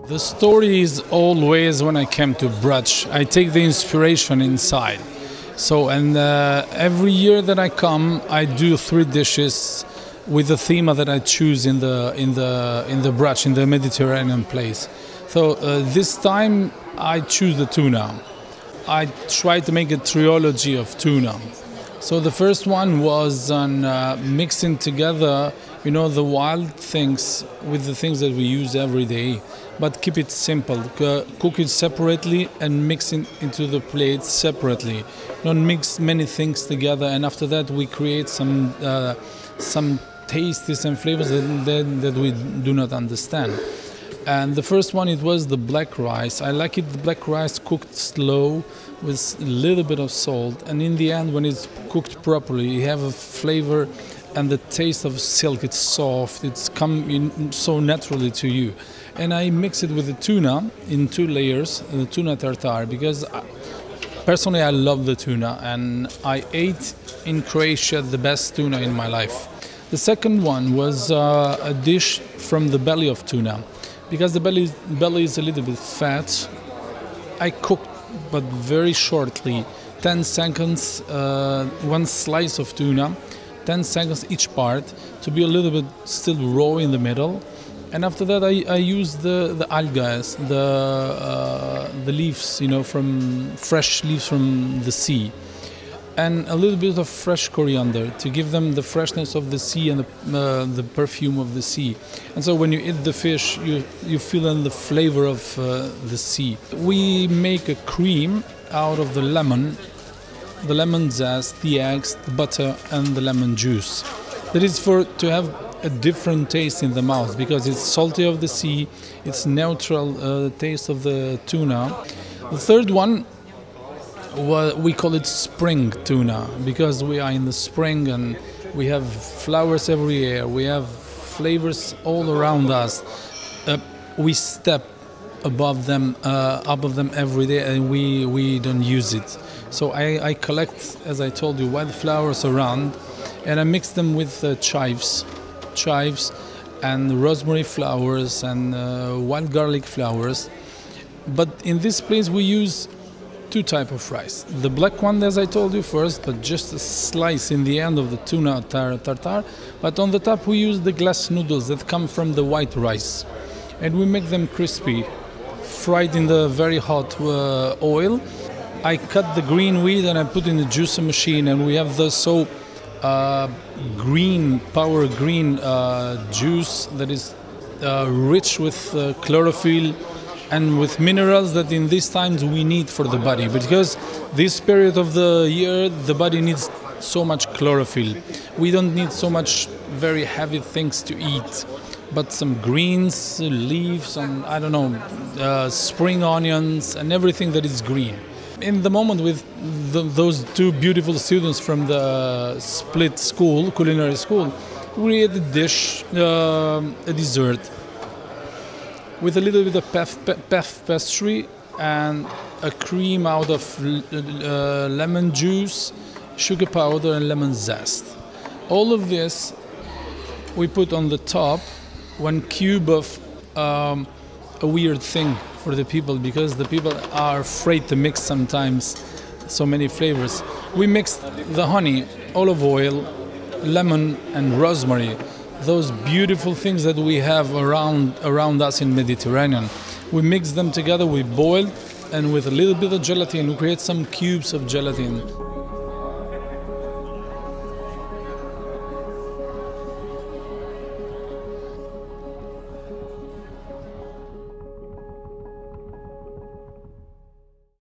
The story is always when I came to brunch. I take the inspiration inside. Every year that I come, I do 3 dishes with the theme that I choose in the brunch, in the Mediterranean place. So this time I choose the tuna. I try to make a trilogy of tuna. So the first one was on mixing together, the wild things with the things that we use every day, but keep it simple. Cook it separately and mix it into the plate separately. Don't mix many things together, and after that we create some tastes and flavors that we do not understand. And the first one, it was the black rice. I like it, the black rice cooked slow with a little bit of salt. And in the end, when it's cooked properly, you have a flavor and the taste of silk. It's soft, it's come in so naturally to you. And I mix it with the tuna in 2 layers, the tuna tartare, because personally I love the tuna and I ate in Croatia the best tuna in my life. The second one was a dish from the belly of tuna. Because the belly is a little bit fat, I cooked, but very shortly, 10 seconds, 1 slice of tuna, 10 seconds each part, to be a little bit still raw in the middle. And after that, I used the algas, the leaves, from fresh leaves from the sea, and a little bit of fresh coriander to give them the freshness of the sea and the perfume of the sea. And so when you eat the fish, you feel in the flavor of the sea. We make a cream out of the lemon zest, the eggs, the butter, and the lemon juice. That is to have a different taste in the mouth, because it's salty of the sea, it's neutral taste of the tuna. The third one, we call it spring tuna, because we are in the spring and we have flowers everywhere, we have flavors all around us. We step above them every day, and we don't use it. So I collect, as I told you, wildflowers around, and I mix them with chives and rosemary flowers and wild garlic flowers. But in this place we use 2 types of rice. The black one, as I told you first, but just a slice in the end of the tuna tartare. But on the top we use the glass noodles that come from the white rice. And we make them crispy, fried in the very hot oil. I cut the green wheat and I put in the juicer machine, and we have the power green juice that is rich with chlorophyll and with minerals that in these times we need for the body, because this period of the year the body needs so much chlorophyll. We don't need so much very heavy things to eat, but some greens, leaves, and spring onions and everything that is green. In the moment with those 2 beautiful students from the Split school, culinary school, we create a dish, a dessert, with a little bit of puff pastry and a cream out of lemon juice, sugar powder, and lemon zest. All of this we put on the top 1 cube of a weird thing for the people, because the people are afraid to mix sometimes so many flavors. We mixed the honey, olive oil, lemon, and rosemary. Those beautiful things that we have around us in Mediterranean. We mix them together, we boil, and with a little bit of gelatin, we create some cubes of gelatin.